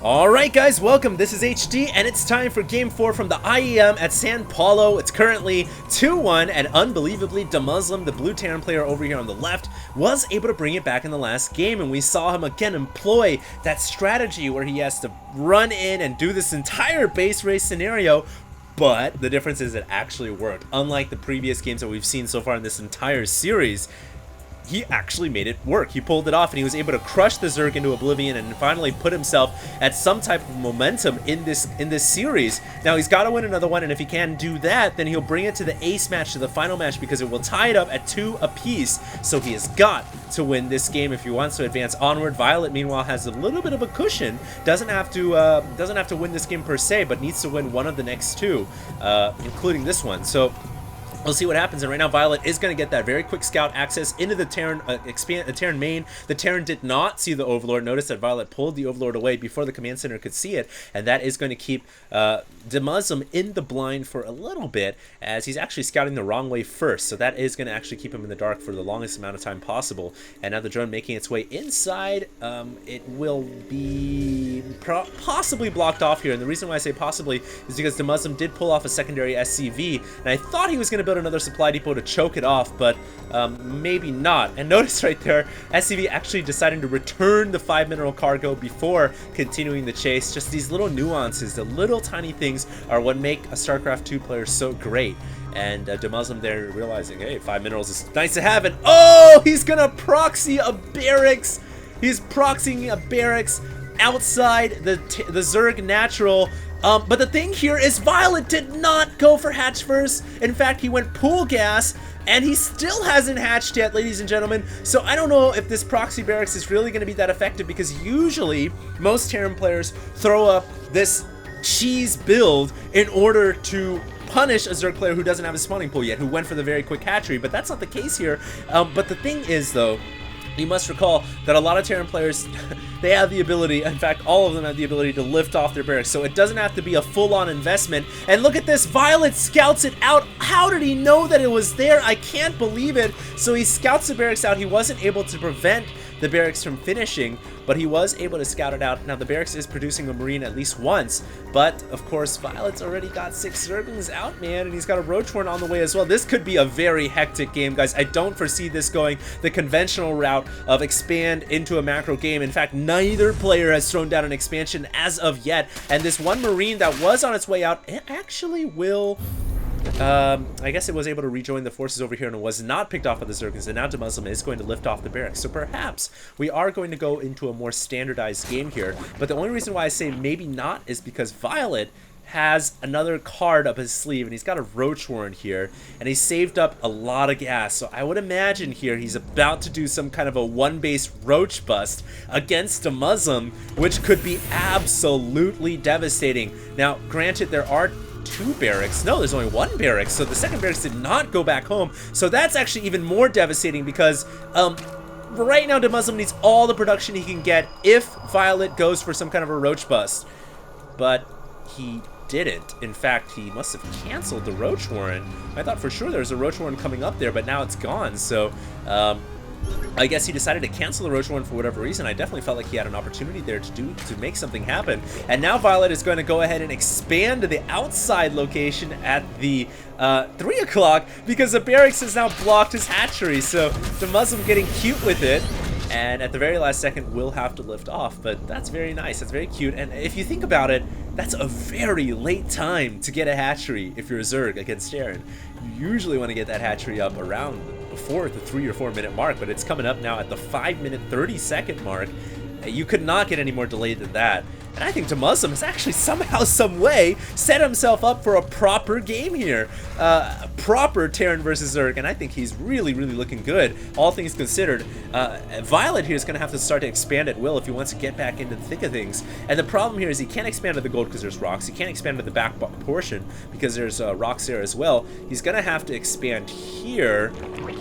Alright guys, welcome. This is HD and it's time for Game 4 from the IEM at San Paulo. It's currently 2-1 and unbelievably Demuslim, the blue Terran player over here on the left, was able to bring it back in the last game, and we saw him again employ that strategy where he has to run in and do this entire base race scenario. But the difference is it actually worked. Unlike the previous games that we've seen so far in this entire series, he actually made it work. He pulled it off and he was able to crush the Zerg into oblivion and finally put himself at some type of momentum in this series. Now he's got to win another one, and if he can do that, then he'll bring it to the ace match, to the final match, because it will tie it up at 2 apiece. So he has got to win this game if he wants to advance onward. Violet, meanwhile, has a little bit of a cushion. Doesn't have to win this game per se, but needs to win one of the next two, including this one. So we'll see what happens, and right now Violet is going to get that very quick scout access into the Terran, Terran main. The Terran did not see the Overlord. Notice that Violet pulled the Overlord away before the command center could see it, and that is going to keep Demuslim in the blind for a little bit, as he's actually scouting the wrong way first, so that is going to actually keep him in the dark for the longest amount of time possible. And now the drone making its way inside, it will be possibly blocked off here, and the reason why I say possibly is because Demuslim did pull off a secondary SCV, and I thought he was going to build another supply depot to choke it off, but maybe not. And notice right there, SCV actually deciding to return the 5 mineral cargo before continuing the chase. Just these little nuances, the little tiny things are what make a StarCraft 2 player so great. And Demuslim there realizing, hey, 5 minerals is nice to have, and oh, he's gonna proxy a barracks. He's proxying a barracks outside the Zerg natural. But the thing here is Violet did not go for hatch first. In fact, he went pool gas, and he still hasn't hatched yet, ladies and gentlemen. So I don't know if this proxy barracks is really going to be that effective, because usually most Terran players throw up this cheese build in order to punish a Zerg player who doesn't have a spawning pool yet, who went for the very quick hatchery. But that's not the case here. But the thing is, though, you must recall that a lot of Terran players, they have the ability, in fact all of them have the ability to lift off their barracks, so it doesn't have to be a full-on investment. And look at this, Violet scouts it out. How did he know that it was there? I can't believe it. So he scouts the barracks out. He wasn't able to prevent the barracks from finishing, but he was able to scout it out. Now the barracks is producing a Marine at least once, but of course Violet's already got 6 Zerglings out, man, and he's got a Roachhorn on the way as well. This could be a very hectic game, guys. I don't foresee this going the conventional route of expand into a macro game. In fact, neither player has thrown down an expansion as of yet, and this one Marine that was on its way out, it actually will I guess it was able to rejoin the forces over here and it was not picked off by the Zerglings, and now Demuslim is going to lift off the barracks. So perhaps we are going to go into a more standardized game here, but the only reason why I say maybe not is because Violet has another card up his sleeve, and he's got a Roachhorn here, and he saved up a lot of gas. So I would imagine here he's about to do some kind of a one-base Roach bust against Demuslim, which could be absolutely devastating. Now, granted, there are 2 barracks. No, there's only 1 barracks, so the second barracks did not go back home. So that's actually even more devastating, because right now Demuslim needs all the production he can get if Violet goes for some kind of a Roach bust. But he didn't. In fact, he must have canceled the Roachhorn. I thought for sure there was a Roachhorn coming up there, but now it's gone. So I guess he decided to cancel the Roachhorn for whatever reason. I definitely felt like he had an opportunity there to make something happen. And now Violet is going to go ahead and expand to the outside location at the 3 o'clock, because the barracks has now blocked his hatchery. So Demuslim getting cute with it, and at the very last second will have to lift off. But that's very nice. That's very cute. And if you think about it, that's a very late time to get a hatchery if you're a Zerg against Terran. You usually want to get that hatchery up around before the 3 or 4 minute mark, but it's coming up now at the 5 minute 30-second mark. You could not get any more delayed than that. And I think Demuslim has actually somehow, some way, set himself up for a proper game here. Proper Terran versus Zerg, and I think he's really, really looking good, all things considered. Violet here is going to have to start to expand at will if he wants to get back into the thick of things. And the problem here is he can't expand to the gold because there's rocks. He can't expand to the back portion because there's rocks there as well. He's going to have to expand here,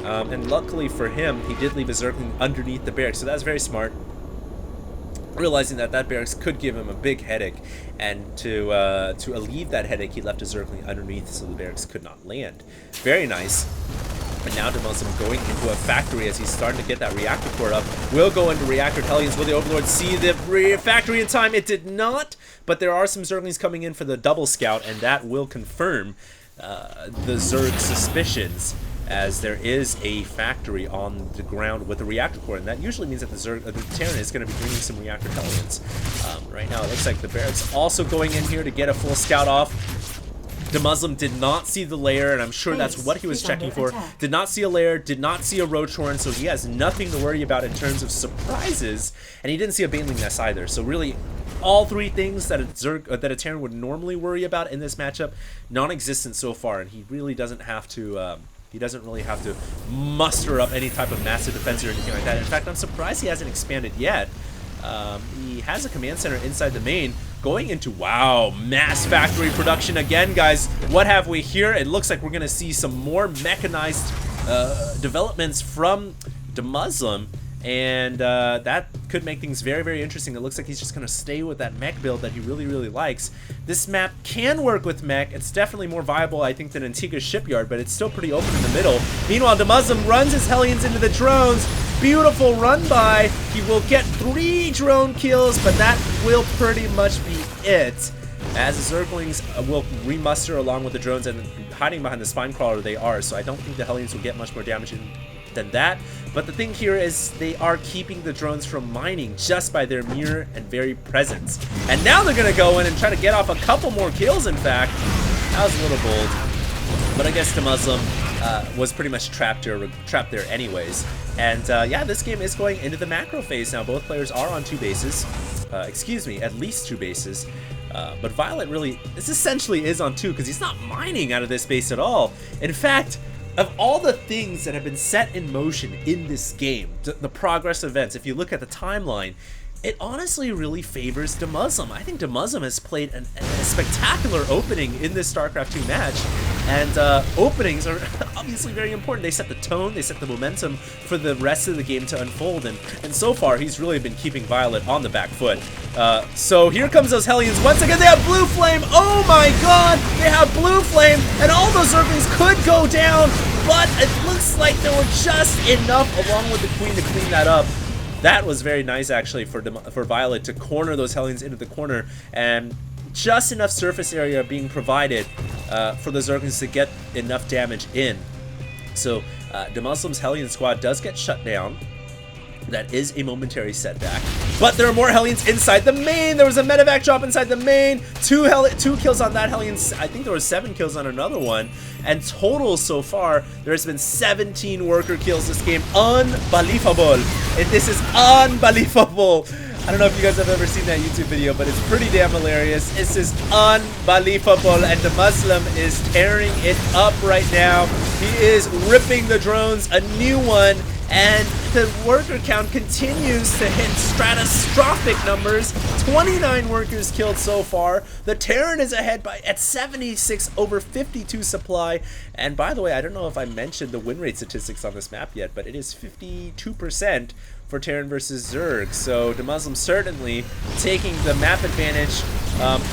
and luckily for him, he did leave a Zergling underneath the barracks, so that's very smart. Realizing that that barracks could give him a big headache, and to alleviate that headache, he left a Zergling underneath so the barracks could not land. Very nice. And now Demuslim going into a factory as he's starting to get that reactor core up. Will go into reactor Hellions. Will the Overlord see the factory in time? It did not, but there are some Zerglings coming in for the double scout, and that will confirm the Zerg suspicions, as there is a factory on the ground with a reactor core, and that usually means that the Terran is going to be bringing some reactor Hellions. Right now it looks like the Barrett's also going in here to get a full scout off. Demuslim did not see the lair, and I'm sure that's what he was checking for. Did not see a lair, did not see a roach horn, so he has nothing to worry about in terms of surprises, and he didn't see a baneling nest either. So really, all three things that a Terran would normally worry about in this matchup, non-existent so far, and he really doesn't have to. He doesn't really have to muster up any type of massive defense or anything like that. In fact, I'm surprised he hasn't expanded yet. He has a command center inside the main, going into, wow, mass factory production again, guys. What have we here? It looks like we're going to see some more mechanized developments from Demuslim, and that could make things very, very interesting. It looks like he's just going to stay with that mech build that he really, really likes. This map can work with mech. It's definitely more viable, I think, than Antigua's Shipyard, but it's still pretty open in the middle. Meanwhile, Demuslim runs his Hellions into the drones. Beautiful run by. He will get 3 drone kills, but that will pretty much be it, as the Zerglings will remuster along with the drones, and hiding behind the spine crawler they are, so I don't think the Hellions will get much more damage than that. But the thing here is they are keeping the drones from mining just by their mere and very presence. And now they're going to go in and try to get off a couple more kills, in fact. That was a little bold, but I guess Demuslim was pretty much trapped there anyways. And yeah, this game is going into the macro phase now. Both players are on 2 bases. Excuse me, at least 2 bases. But Violet really, this essentially is on 2 because he's not mining out of this base at all. In fact, of all the things that have been set in motion in this game, the progress events, if you look at the timeline, it honestly really favors Demuslim. I think Demuslim has played a spectacular opening in this StarCraft 2 match, and openings are obviously very important. They set the tone, they set the momentum for the rest of the game to unfold, and so far he's really been keeping Violet on the back foot. So here comes those Hellions. Once again, they have Blue Flame. Oh my god, they have Blue Flame, and all those Zerglings could go down, but it looks like there were just enough along with the Queen to clean that up. That was very nice, actually, for Violet to corner those Hellions into the corner, and just enough surface area being provided for the Zerglings to get enough damage in. So Demuslim's Hellion squad does get shut down. That is a momentary setback, but there are more Hellions inside the main. There was a medevac drop inside the main. 2 kills on that Hellion. I think there were 7 kills on another one, and total so far there's been 17 worker kills this game. Unbelievable. This is unbelievable. I don't know if you guys have ever seen that YouTube video, but it's pretty damn hilarious. This is unbelievable, and Demuslim is tearing it up right now. He is ripping the drones a new one, and the worker count continues to hit stratospheric numbers. 29 workers killed so far. The Terran is ahead at 76 over 52 supply. And by the way, I don't know if I mentioned the win rate statistics on this map yet, but it is 52% for Terran versus Zerg. So Demuslim certainly taking the map advantage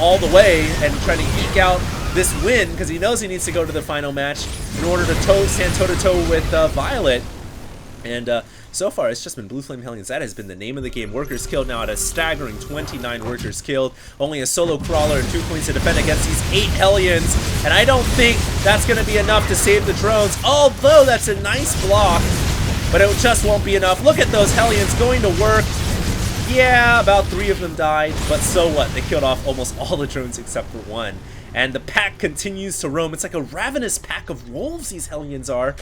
all the way and trying to eke out this win, because he knows he needs to go to the final match in order to stand toe-to-toe with Violet. And so far, it's just been Blue Flame Hellions. That has been the name of the game. Workers killed now at a staggering 29 workers killed. Only a solo crawler and 2 queens to defend against these 8 Hellions. And I don't think that's going to be enough to save the drones, although that's a nice block. But it just won't be enough. Look at those Hellions going to work. Yeah, about 3 of them died, but so what? They killed off almost all the drones except for 1. And the pack continues to roam. It's like a ravenous pack of wolves, these Hellions are.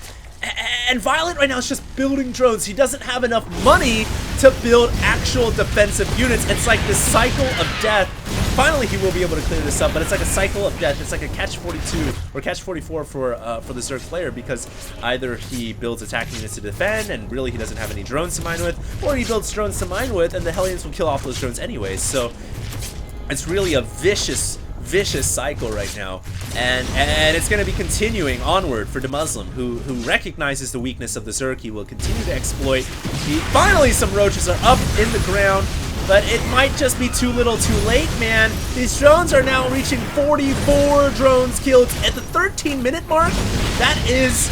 And Violet right now is just building drones. He doesn't have enough money to build actual defensive units. It's like this cycle of death. Finally, he will be able to clear this up, but it's like a cycle of death. It's like a catch-42 or catch-44 for the Zerg player, because either he builds attacking units to defend, and really he doesn't have any drones to mine with, or he builds drones to mine with, and the Hellions will kill off those drones anyways. So it's really a vicious cycle right now, and it's going to be continuing onward for Demuslim, who recognizes the weakness of the Zerg. He will continue to exploit. Finally, some roaches are up in the ground, but it might just be too little too late, man. These drones are now reaching 44 drones killed at the 13-minute mark. That is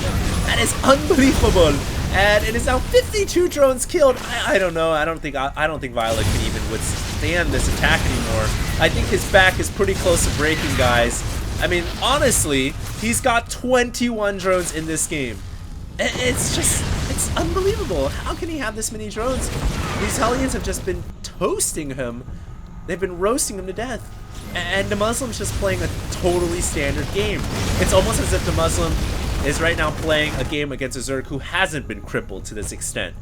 That is unbelievable. And it is now 52 drones killed. I don't know. I don't think Violet can even withstand this attack anymore. I think his back is pretty close to breaking, guys. I mean, honestly, he's got 21 drones in this game. It's unbelievable. How can he have this many drones? These Hellions have just been toasting him. They've been roasting him to death. And Demuslim's just playing a totally standard game. It's almost as if Demuslim is right now playing a game against a Zerg who hasn't been crippled to this extent.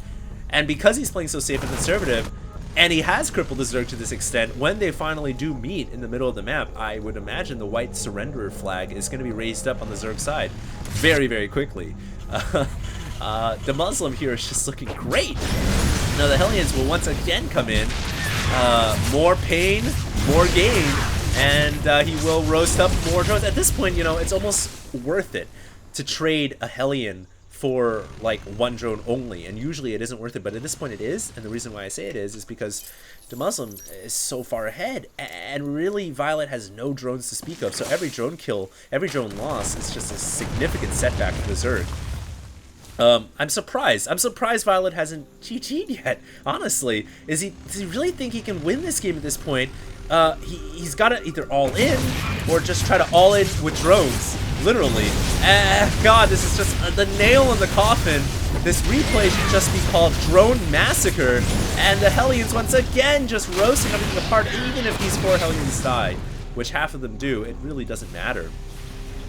And because he's playing so safe and conservative, and he has crippled the Zerg to this extent, when they finally do meet in the middle of the map, I would imagine the white surrenderer flag is going to be raised up on the Zerg side very, very quickly. Demuslim here is just looking great. Now the Hellions will once again come in. More pain, more gain, and he will roast up more drones. At this point, you know, it's almost worth it to trade a Hellion for like one drone only, and usually it isn't worth it, but at this point it is. And the reason why I say it is because Demuslim is so far ahead, and really Violet has no drones to speak of, so every drone kill, every drone loss is just a significant setback for the Zerg. I'm surprised Violet hasn't GG'd yet, honestly. Does he really think he can win this game at this point? He's got to either all in or just try to all in with drones, literally. God, this is just the nail in the coffin. This replay should just be called Drone Massacre, and the Hellions once again just roasting everything apart. Even if these 4 Hellions die, which half of them do, it really doesn't matter.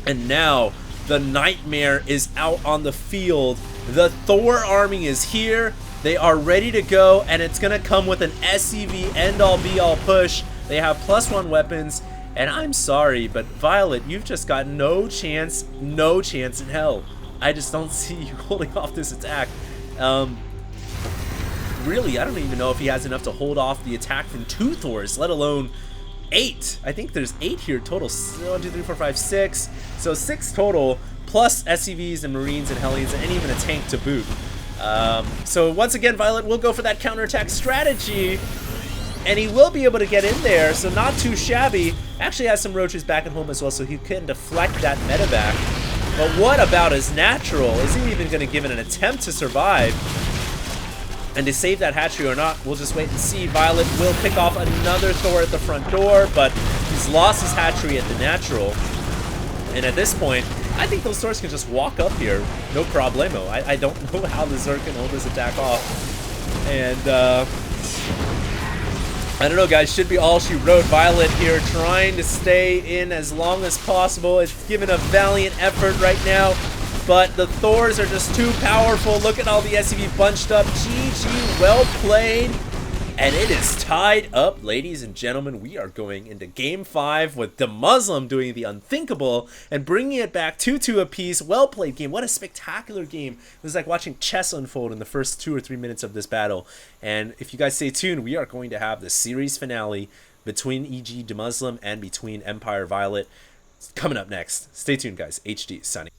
And now the Nightmare is out on the field. The Thor army is here. They are ready to go, and it's gonna come with an SCV end-all be-all push. They have +1 weapons, and I'm sorry, but Violet, you've just got no chance in hell. I just don't see you holding off this attack. Really, I don't even know if he has enough to hold off the attack from 2 Thors, let alone 8. I think there's 8 here total. 1, 2, 3, 4, 5, 6. So 6 total, plus SCVs and Marines and Hellions, and even a tank to boot. So once again, Violet will go for that counterattack strategy, and he will be able to get in there, so not too shabby. Actually has some roaches back at home as well, so he can deflect that medevac. But what about his natural? Is he even going to give it an attempt to survive? And to save that hatchery or not, we'll just wait and see. Violet will pick off another Thor at the front door, but he's lost his hatchery at the natural. And at this point, I think those Thors can just walk up here, no problemo. I don't know how the Zerg can hold this attack off. And, I don't know, guys, should be all she wrote. Violet here trying to stay in as long as possible. It's given a valiant effort right now, but the Thors are just too powerful. Look at all the SCV bunched up. GG, well played. And it is tied up, ladies and gentlemen. We are going into Game 5 with Demuslim doing the unthinkable and bringing it back 2-2 apiece. Well played game. What a spectacular game. It was like watching chess unfold in the first 2 or 3 minutes of this battle. And if you guys stay tuned, we are going to have the series finale between EG.Demuslim and between Empire.Violet coming up next. Stay tuned, guys. HD signing.